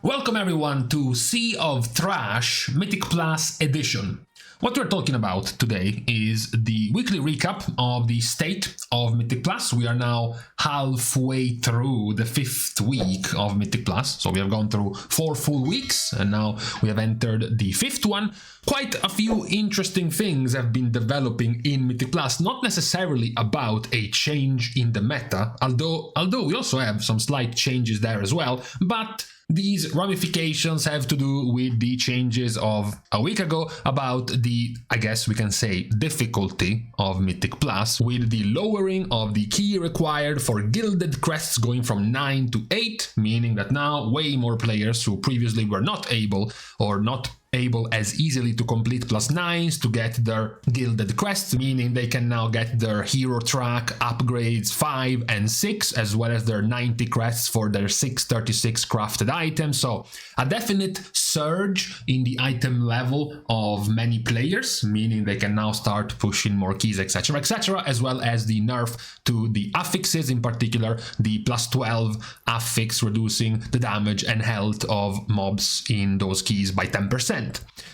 Welcome everyone to Sea of Trash Mythic Plus Edition. What we're talking about today is the weekly recap of the state of Mythic Plus. We are now halfway through the 5th week of Mythic Plus. So we have gone through 4 full weeks and now we have entered the 5th one. Quite a few interesting things have been developing in Mythic Plus, not necessarily about a change in the meta, although we also have some slight changes there as well, but these ramifications have to do with the changes of a week ago about the, I guess we can say, difficulty of Mythic Plus, with the lowering of the key required for gilded crests going from 9 to 8, meaning that now way more players who previously were not able or not able as easily to complete +9s to get their gilded quests, meaning they can now get their hero track upgrades 5 and 6, as well as their 90 crests for their 636 crafted items. So a definite surge in the item level of many players, meaning they can now start pushing more keys, etc, etc, as well as the nerf to the affixes, in particular the +12 affix, reducing the damage and health of mobs in those keys by 10%.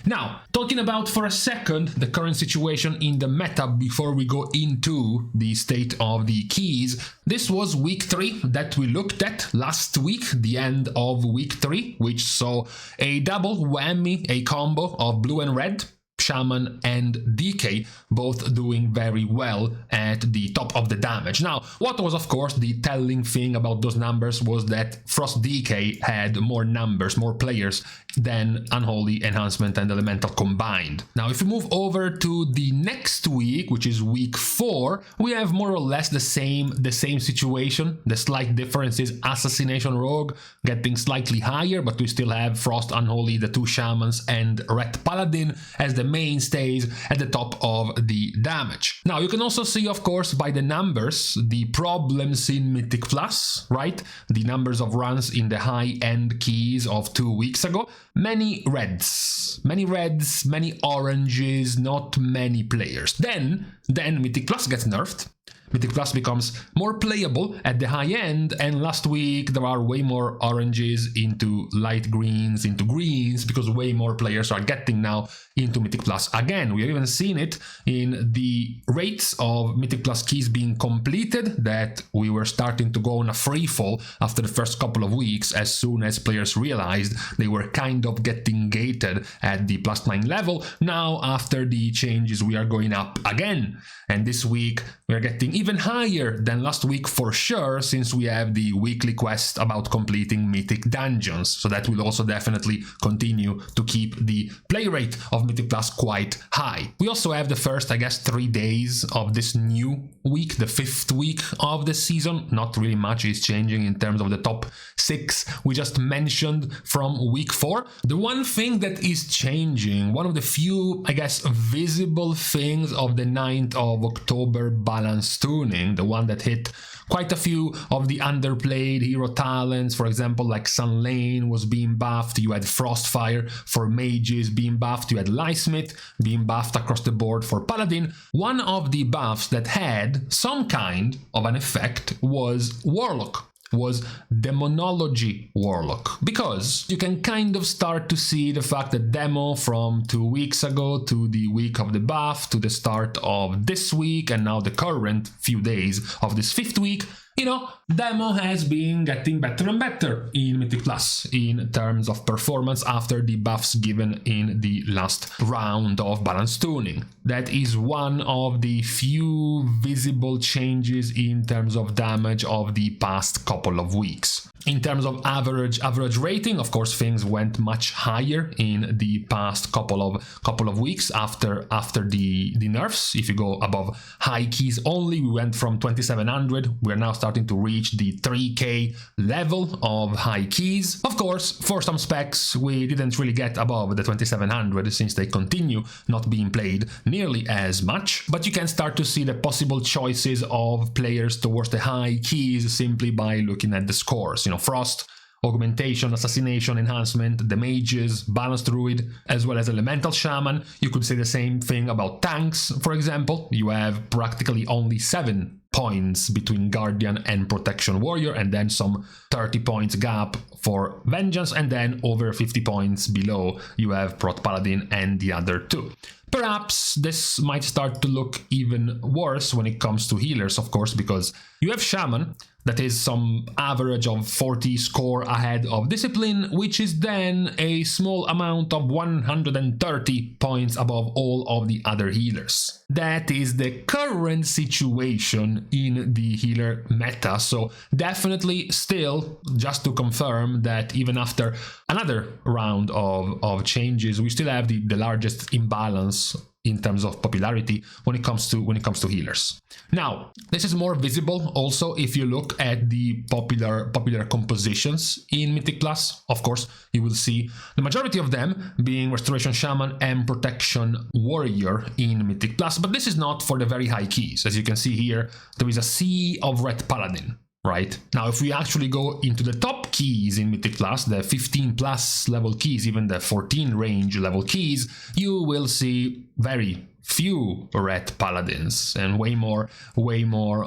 Now, talking about for a second the current situation in the meta before we go into the state of the keys. This was week 3 that we looked at last week, the end of week 3, which saw a double whammy, a combo of blue and red, Shaman and DK, both doing very well at the top of the damage. Now, what was of course the telling thing about those numbers was that Frost DK had more numbers, more players than Unholy, Enhancement and Elemental combined. Now, if we move over to the next week, which is week 4, we have more or less the same situation. The slight difference is Assassination Rogue getting slightly higher, but we still have Frost, Unholy, the 2 Shamans and Ret Paladin as the mainstays at the top of the damage. Now, you can also see, of course, by the numbers, the problems in Mythic Plus, right? The numbers of runs in the high-end keys of 2 weeks ago. Many reds, many oranges, not many players. Then Mythic Plus gets nerfed. Mythic Plus becomes more playable at the high end, and last week there are way more oranges into light greens, into greens, because way more players are getting now into Mythic Plus. Again, we have even seen it in the rates of Mythic Plus keys being completed, that we were starting to go on a free fall after the first couple of weeks, as soon as players realized they were kind of getting gated at the +9 level. Now, after the changes, we are going up again, and this week we are getting even higher than last week for sure, since we have the weekly quest about completing mythic dungeons. So that will also definitely continue to keep the play rate of Mythic Plus quite high. We also have the first, I guess, 3 days of this new week, the 5th week of the season. Not really much is changing in terms of the top 6 we just mentioned from week 4. The one thing that is changing, one of the few, I guess, visible things of the 9th of October balance tuning, the one that hit quite a few of the underplayed hero talents, for example, like Sun Lane was being buffed, you had Frostfire for mages being buffed, you had Lysmith being buffed across the board for Paladin. One of the buffs that had some kind of an effect was Warlock, was Demonology Warlock, because you can kind of start to see the fact that Demo from 2 weeks ago to the week of the buff to the start of this week and now the current few days of this 5th week, you know, Demo has been getting better and better in Mythic Plus in terms of performance after the buffs given in the last round of balance tuning. That is one of the few visible changes in terms of damage of the past couple of weeks. In terms of average rating, of course, things went much higher in the past couple of weeks after the nerfs. If you go above high keys only, we went from 2700. We're now starting to reach the 3k level of high keys. Of course, for some specs, we didn't really get above the 2700 since they continue not being played nearly as much. But you can start to see the possible choices of players towards the high keys simply by looking at the scores. You know, Frost augmentation, assassination, enhancement, the mages, balanced druid, as well as elemental shaman. You could say the same thing about tanks, for example. You have practically only 7 points between guardian and protection warrior, and then some 30 points gap for vengeance, and then over 50 points below you have prot paladin and the other 2. Perhaps this might start to look even worse when it comes to healers, of course, because you have shaman, that is some average of 40 score ahead of discipline, which is then a small amount of 130 points above all of the other healers. That is the current situation in the healer meta, so definitely still, just to confirm that even after another round of changes, we still have the largest imbalance in terms of popularity when it comes to healers. Now, this is more visible also if you look at the popular compositions in Mythic Plus. Of course, you will see the majority of them being Restoration Shaman and Protection Warrior in Mythic Plus, but this is not for the very high keys. As you can see here, there is a sea of Red Paladin. Right? Now, if we actually go into the top keys in Mythic Plus, the 15 plus level keys, even the 14 range level keys, you will see very few red paladins and way more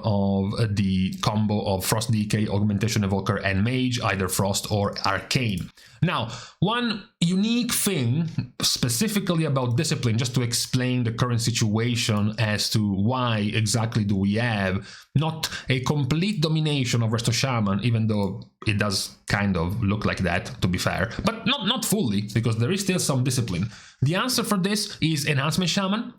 of the combo of Frost DK, Augmentation Evoker and Mage, either Frost or Arcane. Now, one unique thing specifically about Discipline, just to explain the current situation as to why exactly do we have not a complete domination of Resto Shaman, even though it does kind of look like that, to be fair, but not fully, because there is still some Discipline. The answer for this is Enhancement Shaman.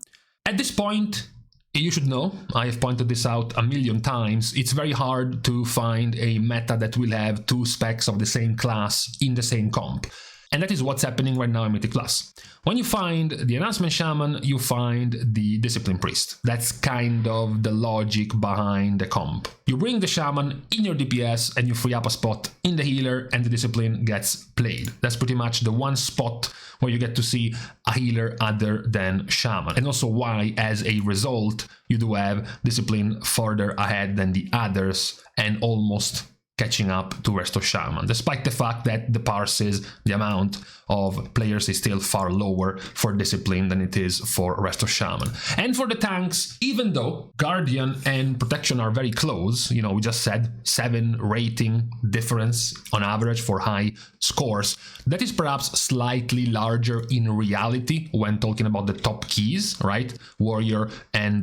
At this point, you should know, I have pointed this out a million times, it's very hard to find a meta that will have 2 specs of the same class in the same comp. And that is what's happening right now in Mythic Plus. When you find the Enhancement Shaman, you find the Discipline Priest. That's kind of the logic behind the comp. You bring the Shaman in your DPS and you free up a spot in the healer and the Discipline gets played. That's pretty much the one spot where you get to see a healer other than Shaman. And also why, as a result, you do have Discipline further ahead than the others and almost catching up to Resto Shaman, despite the fact that the parses, the amount of players is still far lower for Discipline than it is for Resto Shaman. And for the tanks, even though Guardian and Protection are very close, you know, we just said 7 rating difference on average for high scores, that is perhaps slightly larger in reality when talking about the top keys, right? Warrior and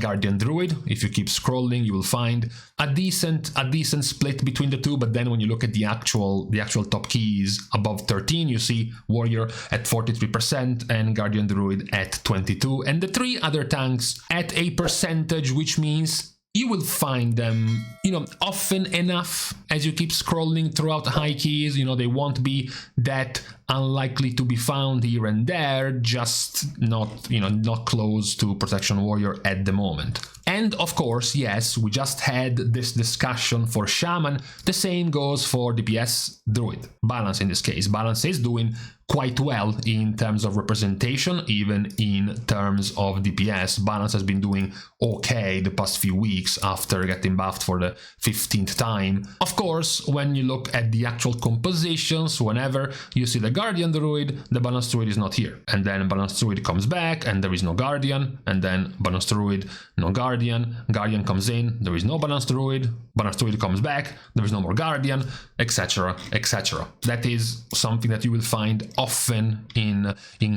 Guardian Druid. If you keep scrolling, you will find a decent split between the two, but then when you look at the actual top keys above 13, you see Warrior at 43% and Guardian Druid at 22%, and the 3 other tanks at a percentage, which means you will find them, you know, often enough as you keep scrolling throughout the high keys. You know, they won't be that unlikely to be found here and there, just not close to Protection Warrior at the moment. And of course, yes, we just had this discussion for Shaman. The same goes for DPS Druid. Balance in this case. Balance is doing quite well in terms of representation, even in terms of DPS. Balance has been doing okay the past few weeks after getting buffed for the 15th time. Of course, when you look at the actual compositions, whenever you see the Guardian Druid, the Balanced Druid is not here. And then Balanced Druid comes back and there is no Guardian, and then Balanced Druid, no Guardian, Guardian comes in, there is no Balanced Druid, Balanced Druid comes back, there is no more Guardian, etc, etc. That is something that you will find often in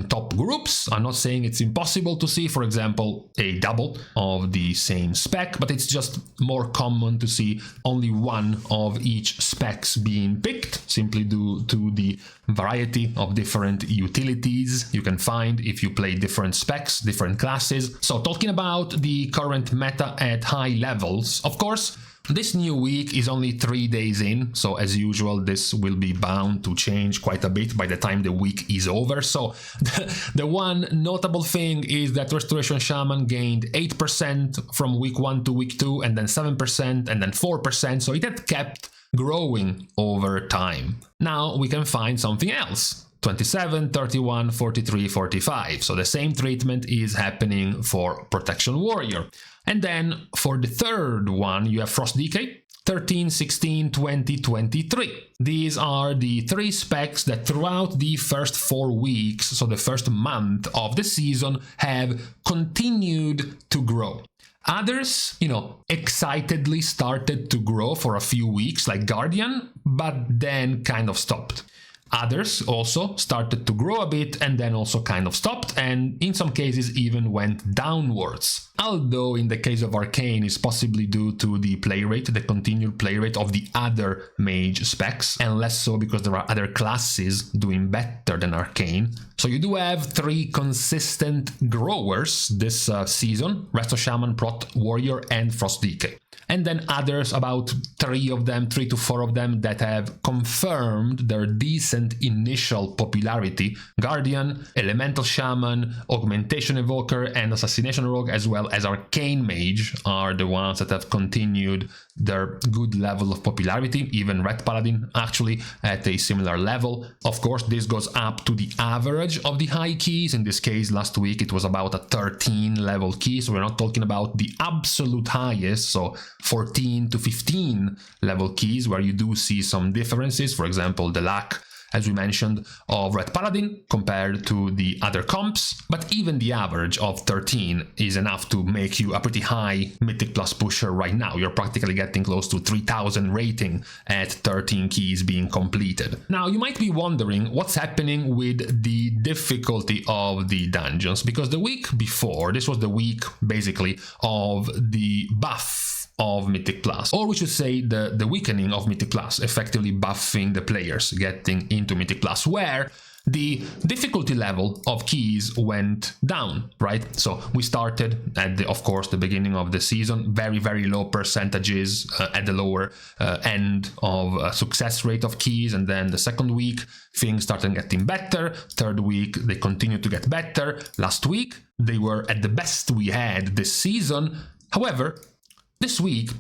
top groups. I'm not saying it's impossible to see, for example, a double of the same spec, but it's just more common to see only one of each specs being picked, simply due to the variety of different utilities you can find if you play different specs, different classes. So talking about the current meta at high levels, of course, this new week is only 3 days in, so as usual, this will be bound to change quite a bit by the time the week is over. So the one notable thing is that Restoration Shaman gained 8% from week 1 to week 2, and then 7%, and then 4%, so it had kept growing over time. Now we can find something else. 27, 31, 43, 45. So the same treatment is happening for Protection Warrior. And then for the third one, you have Frost DK, 13, 16, 20, 23. These are the 3 specs that throughout the first 4 weeks, so the first month of the season, have continued to grow. Others, excitedly started to grow for a few weeks, like Guardian, but then kind of stopped. Others also started to grow a bit and then also kind of stopped, and in some cases even went downwards. Although in the case of Arcane is possibly due to the play rate, the continued play rate of the other mage specs, and less so because there are other classes doing better than Arcane. So you do have 3 consistent growers this season: Resto Shaman, Prot Warrior, and Frost Decay. And then others, about 3 to 4 of them, that have confirmed their decent initial popularity: Guardian, Elemental Shaman, Augmentation Evoker, and Assassination Rogue, as well as Arcane Mage, are the ones that have continued their good level of popularity. Even Red Paladin actually at a similar level. Of course, this goes up to the average of the high keys. In this case, last week it was about a 13 level key, so we're not talking about the absolute highest, so 14 to 15 level keys, where you do see some differences. For example, the lack, as we mentioned, of Red Paladin compared to the other comps, but even the average of 13 is enough to make you a pretty high Mythic Plus pusher right now. You're practically getting close to 3000 rating at 13 keys being completed. Now, you might be wondering what's happening with the difficulty of the dungeons, because the week before, this was the week basically of the buff of Mythic Plus, or we should say the weakening of Mythic Plus, effectively buffing the players getting into Mythic Plus, where the difficulty level of keys went down, right? So we started at of course, the beginning of the season, very, very low percentages at the lower end of success rate of keys, and then the second week, things started getting better. Third week, they continued to get better. Last week, they were at the best we had this season. However, this week,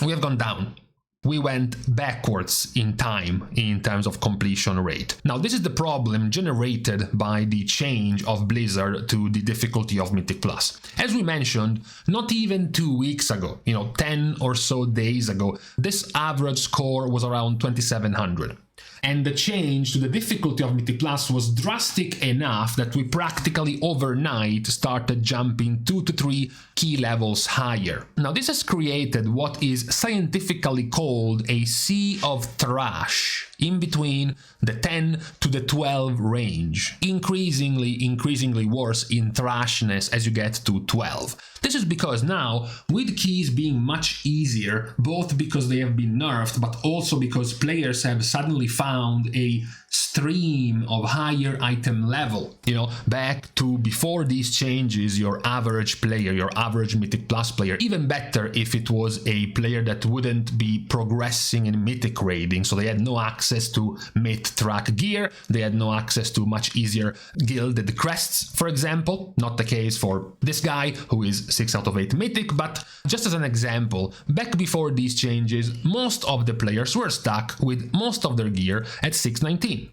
we have gone down. We went backwards in time in terms of completion rate. Now, this is the problem generated by the change of Blizzard to the difficulty of Mythic Plus. As we mentioned, not even 2 weeks ago, 10 or so days ago, this average score was around 2700. And the change to the difficulty of Mythic Plus was drastic enough that we practically overnight started jumping 2 to 3 key levels higher. Now, this has created what is scientifically called a sea of thrash in between the 10 to the 12 range, increasingly worse in thrashness as you get to 12. This is because now, with keys being much easier, both because they have been nerfed, but also because players have suddenly found a stream of higher item level. Back to before these changes, your average player, your average Mythic Plus player, even better if it was a player that wouldn't be progressing in Mythic raiding, so they had no access to mid-track gear, they had no access to much easier gilded crests, for example. Not the case for this guy, who is 6 out of 8 Mythic, but just as an example, back before these changes, most of the players were stuck with most of their gear at 619.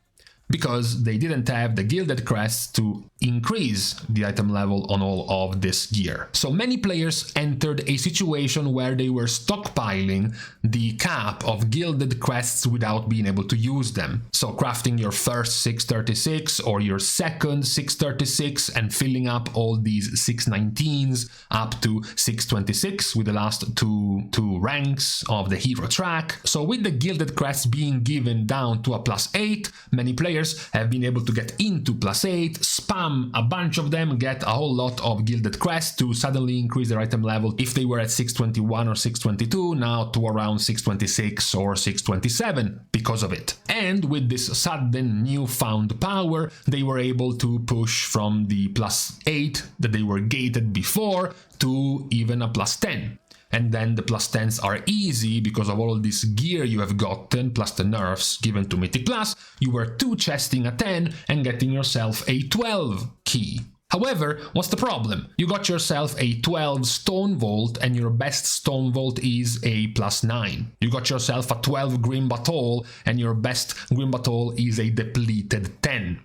Because they didn't have the gilded crests to increase the item level on all of this gear. So many players entered a situation where they were stockpiling the cap of gilded crests without being able to use them. So crafting your first 636 or your second 636 and filling up all these 619s up to 626 with the last two ranks of the hero track. So with the gilded crests being given down to a +8, many players have been able to get into +8, spam a bunch of them, get a whole lot of gilded crests to suddenly increase their item level. If they were at 621 or 622, now to around 626 or 627 because of it. And with this sudden newfound power, they were able to push from the +8 that they were gated before to even a +10. And then the +10s are easy because of all this gear you have gotten, plus the nerfs given to Mythic Plus. You were 2-chesting a 10 and getting yourself a 12 key. However, what's the problem? You got yourself a 12 Stone Vault and your best Stone Vault is a +9. You got yourself a 12 Grim Battle and your best Grim Battle is a depleted 10.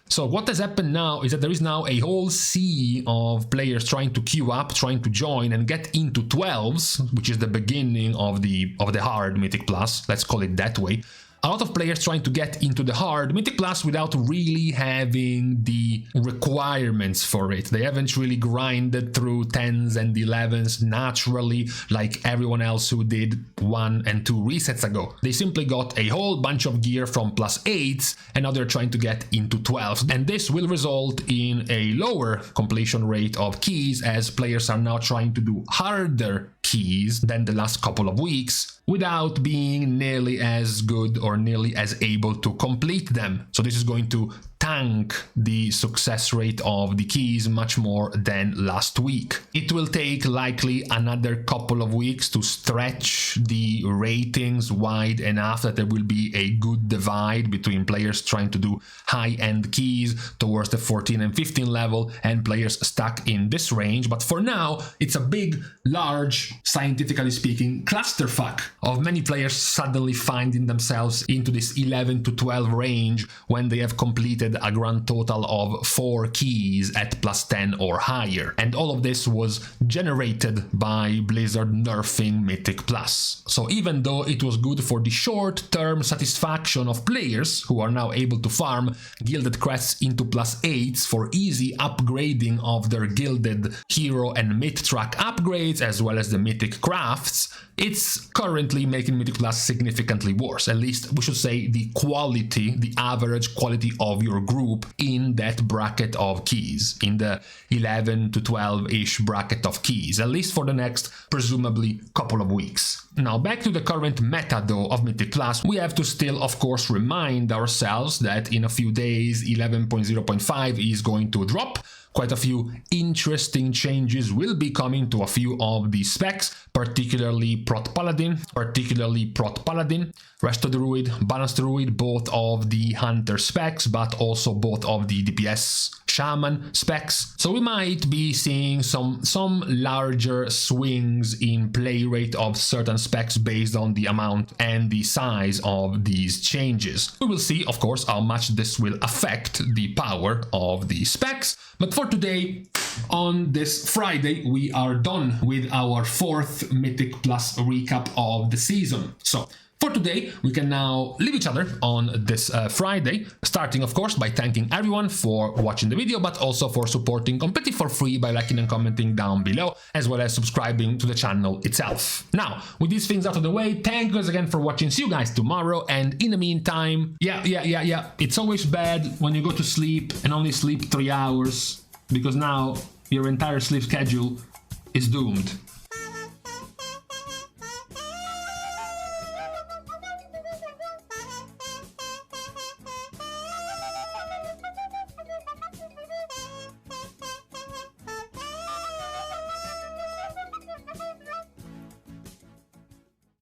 So what has happened now is that there is now a whole sea of players trying to queue up, trying to join and get into 12s, which is the beginning of the hard Mythic Plus, let's call it that way. A lot of players trying to get into the hard Mythic Plus without really having the requirements for it. They haven't really grinded through 10s and 11s naturally like everyone else who did 1 and 2 resets ago. They simply got a whole bunch of gear from plus 8s and now they're trying to get into 12s. And this will result in a lower completion rate of keys as players are now trying to do harder keys than the last couple of weeks without being nearly as good or nearly as able to complete them. So this is going to tank the success rate of the keys much more than last week. It will take likely another couple of weeks to stretch the ratings wide enough that there will be a good divide between players trying to do high-end keys towards the 14 and 15 level and players stuck in this range. But for now, it's a big, large, scientifically speaking, clusterfuck of many players suddenly finding themselves into this 11 to 12 range when they have completed a grand total of 4 keys at plus 10 or higher. And all of this was generated by Blizzard nerfing Mythic Plus. So even though it was good for the short-term satisfaction of players who are now able to farm gilded crests into plus 8s for easy upgrading of their gilded hero and mid-track upgrades as well as the mythic crafts, it's currently making Mythic Plus significantly worse. At least we should say the quality, the average quality of your group in that bracket of keys, in the 11 to 12-ish bracket of keys, at least for the next, presumably, couple of weeks. Now, back to the current meta, though, of Mythic Plus, we have to still, of course, remind ourselves that in a few days, 11.0.5 is going to drop. Quite a few interesting changes will be coming to a few of the specs, particularly Prot Paladin, Resto Druid, Balanced Druid, both of the Hunter specs, but also both of the DPS Shaman specs. So we might be seeing some larger swings in play rate of certain specs based on the amount and the size of these changes. We will see, of course, how much this will affect the power of the specs. But for today, on this Friday, we are done with our 4th Mythic Plus recap of the season. So for today, we can now leave each other on this Friday, starting of course by thanking everyone for watching the video, but also for supporting completely for free by liking and commenting down below, as well as subscribing to the channel itself. Now, with these things out of the way, thank you guys again for watching. See you guys tomorrow, and in the meantime, it's always bad when you go to sleep and only sleep 3 hours, because now your entire sleep schedule is doomed.